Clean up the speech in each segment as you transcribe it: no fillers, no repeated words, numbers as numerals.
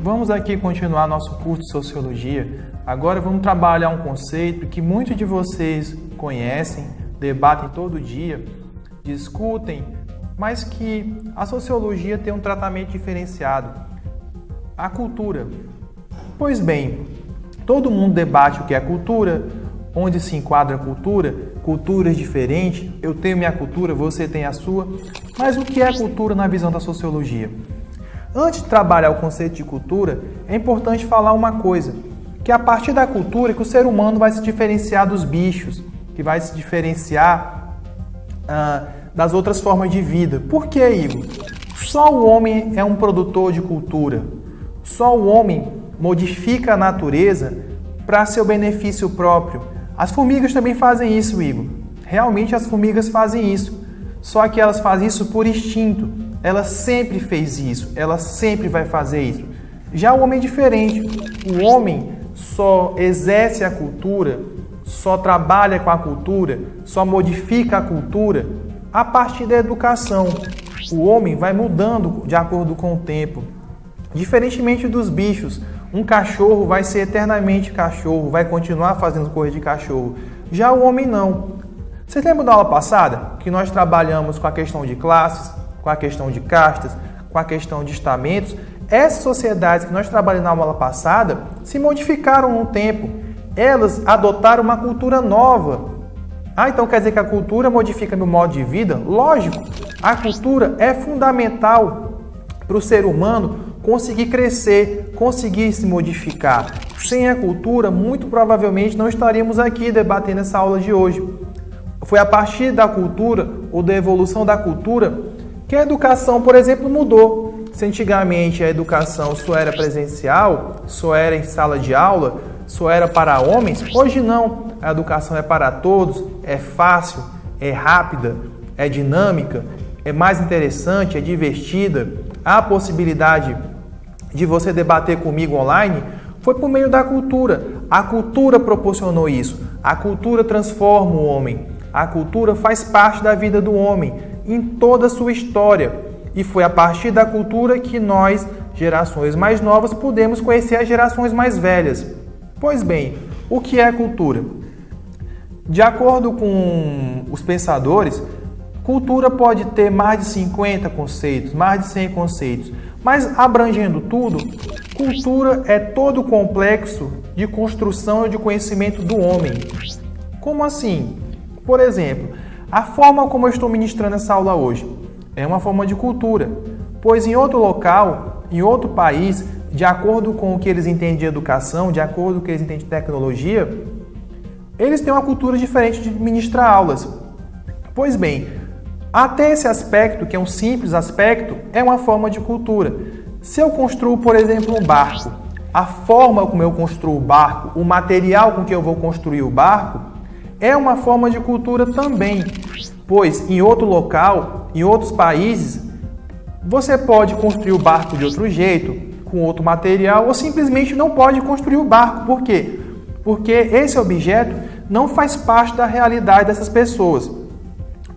vamos aqui continuar nosso curso de Sociologia. Agora vamos trabalhar um conceito que muitos de vocês conhecem, debatem todo dia, discutem, mas que a Sociologia tem um tratamento diferenciado. A cultura. Pois bem, todo mundo debate o que é cultura, onde se enquadra a cultura, culturas diferentes, eu tenho minha cultura, você tem a sua, mas o que é cultura na visão da Sociologia? Antes de trabalhar o conceito de cultura, é importante falar uma coisa, que a partir da cultura que o ser humano vai se diferenciar dos bichos, que vai se diferenciar das outras formas de vida. Por que, Igor? Só o homem é um produtor de cultura. Só o homem modifica a natureza para seu benefício próprio. As formigas também fazem isso, Igor. Realmente as formigas fazem isso. Só que elas fazem isso por instinto. Ela sempre fez isso, ela sempre vai fazer isso. Já o homem é diferente. O homem só exerce a cultura, só trabalha com a cultura, só modifica a cultura a partir da educação. O homem vai mudando de acordo com o tempo. Diferentemente dos bichos, um cachorro vai ser eternamente cachorro, vai continuar fazendo coisa de cachorro. Já o homem não. Vocês lembram da aula passada que nós trabalhamos com a questão de classes, com a questão de castas, com a questão de estamentos? Essas sociedades que nós trabalhamos na aula passada se modificaram no tempo. Elas adotaram uma cultura nova. Então quer dizer que a cultura modifica meu modo de vida? Lógico, a cultura é fundamental para o ser humano conseguir crescer, conseguir se modificar. Sem a cultura, muito provavelmente não estaríamos aqui debatendo essa aula de hoje. Foi a partir da cultura ou da evolução da cultura que a educação, por exemplo, mudou. Se antigamente a educação só era presencial, só era em sala de aula, só era para homens, hoje não. A educação é para todos, é fácil, é rápida, é dinâmica, é mais interessante, é divertida. Há a possibilidade de você debater comigo online, foi por meio da cultura. A cultura proporcionou isso. A cultura transforma o homem. A cultura faz parte da vida do homem, em toda a sua história. E foi a partir da cultura que nós, gerações mais novas, pudemos conhecer as gerações mais velhas. Pois bem, o que é cultura? De acordo com os pensadores, cultura pode ter mais de 50 conceitos, mais de 100 conceitos. Mas, abrangendo tudo, cultura é todo o complexo de construção e de conhecimento do homem. Como assim? Por exemplo, a forma como eu estou ministrando essa aula hoje é uma forma de cultura, pois em outro local, em outro país, de acordo com o que eles entendem de educação, de acordo com o que eles entendem de tecnologia, eles têm uma cultura diferente de ministrar aulas. Pois bem, até esse aspecto, que é um simples aspecto, é uma forma de cultura. Se eu construo, por exemplo, um barco, a forma como eu construo o barco, o material com que eu vou construir o barco, é uma forma de cultura também. Pois em outro local, em outros países, você pode construir o barco de outro jeito, com outro material, ou simplesmente não pode construir o barco. Por quê? Porque esse objeto não faz parte da realidade dessas pessoas.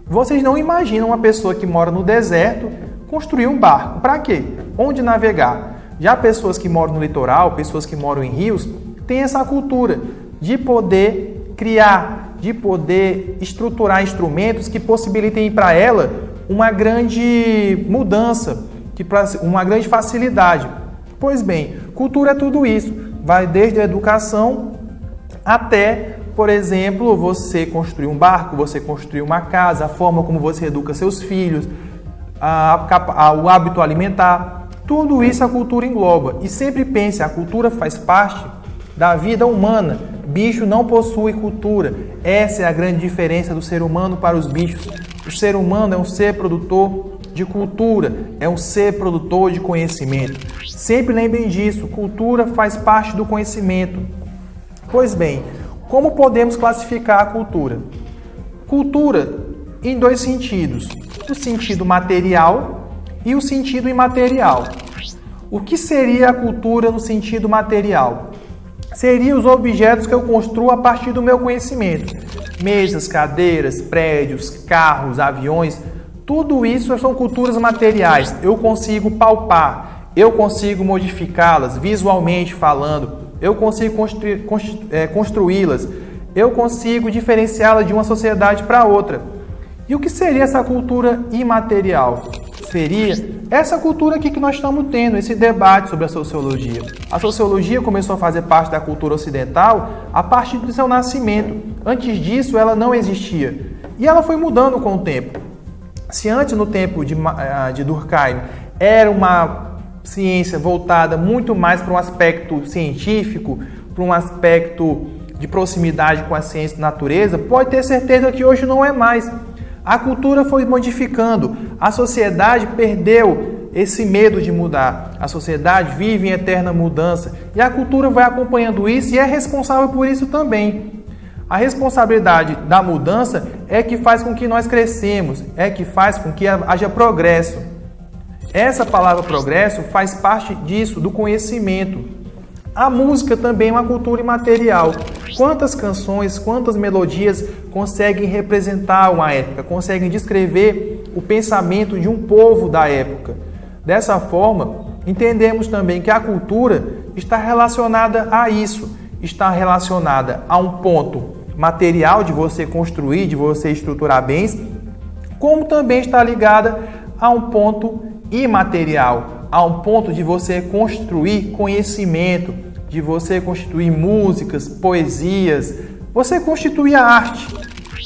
Vocês não imaginam uma pessoa que mora no deserto construir um barco. Para quê? Onde navegar? Já pessoas que moram no litoral, pessoas que moram em rios, têm essa cultura de poder criar, de poder estruturar instrumentos que possibilitem para ela uma grande mudança, uma grande facilidade. Pois bem, cultura é tudo isso. Vai desde a educação até, por exemplo, você construir um barco, você construir uma casa, a forma como você educa seus filhos, o hábito alimentar. Tudo isso a cultura engloba. E sempre pense, a cultura faz parte da vida humana. Bicho não possui cultura. Essa é a grande diferença do ser humano para os bichos. O ser humano é um ser produtor de cultura, é um ser produtor de conhecimento. Sempre lembrem disso, cultura faz parte do conhecimento. Pois bem, como podemos classificar a cultura? Cultura em dois sentidos, o sentido material e o sentido imaterial. O que seria a cultura no sentido material? Seriam os objetos que eu construo a partir do meu conhecimento. Mesas, cadeiras, prédios, carros, aviões, tudo isso são culturas materiais. Eu consigo palpar, eu consigo modificá-las visualmente falando, eu consigo construí-las, eu consigo diferenciá-las de uma sociedade para outra. E o que seria essa cultura imaterial? Seria essa cultura aqui que nós estamos tendo, esse debate sobre a sociologia. A sociologia começou a fazer parte da cultura ocidental a partir do seu nascimento. Antes disso, ela não existia. E ela foi mudando com o tempo. Se antes, no tempo de Durkheim, era uma ciência voltada muito mais para um aspecto científico, para um aspecto de proximidade com a ciência da natureza, pode ter certeza que hoje não é mais. A cultura foi modificando, a sociedade perdeu esse medo de mudar. A sociedade vive em eterna mudança e a cultura vai acompanhando isso e é responsável por isso também. A responsabilidade da mudança é que faz com que nós crescemos, é que faz com que haja progresso. Essa palavra progresso faz parte disso, do conhecimento. A música também é uma cultura imaterial. Quantas canções, quantas melodias conseguem representar uma época, conseguem descrever o pensamento de um povo da época. Dessa forma, entendemos também que a cultura está relacionada a isso, está relacionada a um ponto material de você construir, de você estruturar bens, como também está ligada a um ponto imaterial, a um ponto de você construir conhecimento, de você constituir músicas, poesias, você constituir a arte.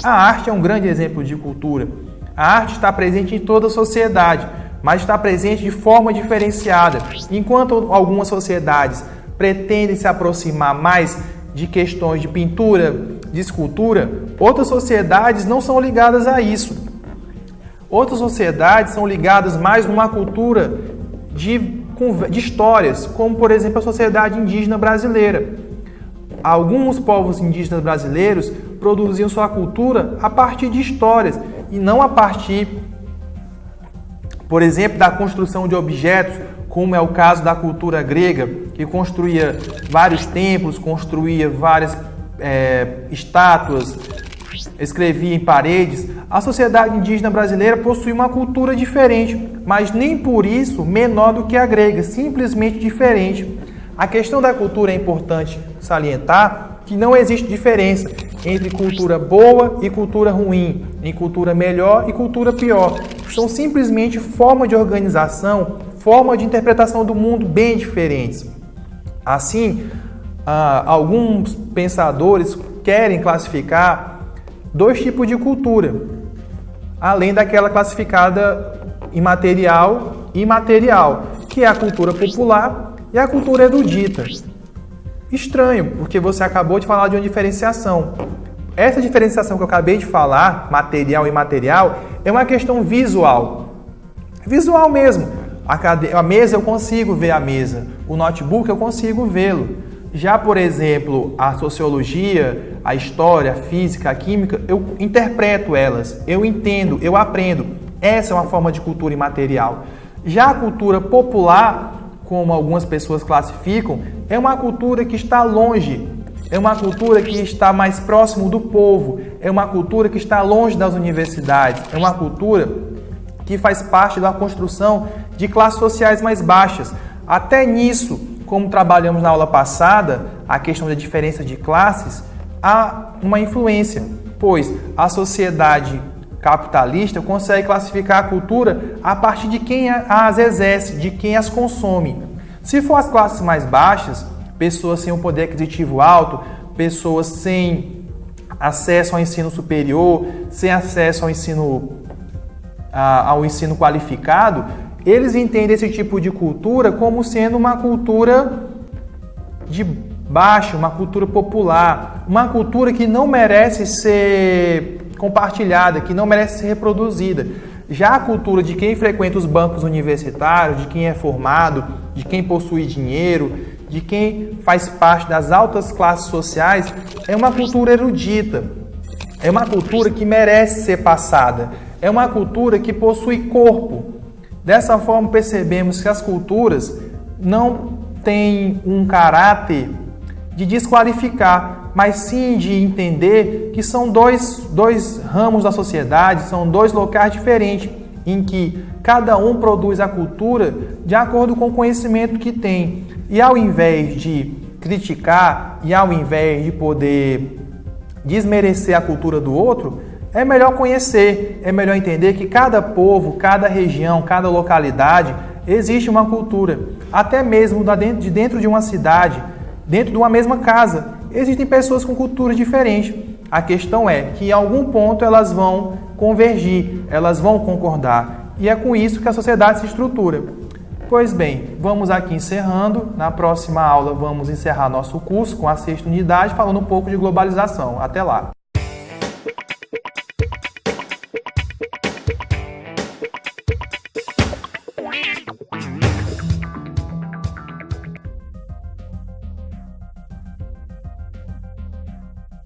A arte é um grande exemplo de cultura. A arte está presente em toda a sociedade, mas está presente de forma diferenciada. Enquanto algumas sociedades pretendem se aproximar mais de questões de pintura, de escultura, outras sociedades não são ligadas a isso. Outras sociedades são ligadas mais numa cultura de histórias, como por exemplo a sociedade indígena brasileira. Alguns povos indígenas brasileiros produziam sua cultura a partir de histórias e não a partir, por exemplo, da construção de objetos, como é o caso da cultura grega, que construía vários templos, construía várias estátuas, escrevia em paredes. A sociedade indígena brasileira possui uma cultura diferente, mas nem por isso menor do que a grega, simplesmente diferente. A questão da cultura é importante salientar que não existe diferença entre cultura boa e cultura ruim, em cultura melhor e cultura pior. São simplesmente formas de organização, formas de interpretação do mundo bem diferentes. Assim, alguns pensadores querem classificar dois tipos de cultura, além daquela classificada imaterial e imaterial, que é a cultura popular e a cultura erudita. Estranho, porque você acabou de falar de uma diferenciação. Essa diferenciação que eu acabei de falar, material e imaterial, é uma questão visual. Visual mesmo. A mesa eu consigo ver a mesa, o notebook eu consigo vê-lo. Já, por exemplo, a sociologia, a história, a física, a química, eu interpreto elas, eu entendo, eu aprendo. Essa é uma forma de cultura imaterial. Já a cultura popular, como algumas pessoas classificam, é uma cultura que está longe, é uma cultura que está mais próximo do povo, é uma cultura que está longe das universidades, é uma cultura que faz parte da construção de classes sociais mais baixas. Até nisso, como trabalhamos na aula passada, a questão da diferença de classes, há uma influência, pois a sociedade capitalista consegue classificar a cultura a partir de quem as exerce, de quem as consome. Se for as classes mais baixas, pessoas sem um poder aquisitivo alto, pessoas sem acesso ao ensino superior, sem acesso ao ensino qualificado, eles entendem esse tipo de cultura como sendo uma cultura de baixo, uma cultura popular, uma cultura que não merece ser compartilhada, que não merece ser reproduzida. Já a cultura de quem frequenta os bancos universitários, de quem é formado, de quem possui dinheiro, de quem faz parte das altas classes sociais, é uma cultura erudita, é uma cultura que merece ser passada, é uma cultura que possui corpo. Dessa forma, percebemos que as culturas não têm um caráter de desqualificar, mas sim de entender que são dois ramos da sociedade, são dois locais diferentes. em que cada um produz a cultura de acordo com o conhecimento que tem. E ao invés de criticar e ao invés de poder desmerecer a cultura do outro, é melhor conhecer, é melhor entender que cada povo, cada região, cada localidade existe uma cultura. Até mesmo dentro de uma cidade, dentro de uma mesma casa, existem pessoas com culturas diferentes. A questão é que em algum ponto elas vão convergir, elas vão concordar. E é com isso que a sociedade se estrutura. Pois bem, vamos aqui encerrando. Na próxima aula vamos encerrar nosso curso com a 6ª unidade, falando um pouco de globalização. Até lá!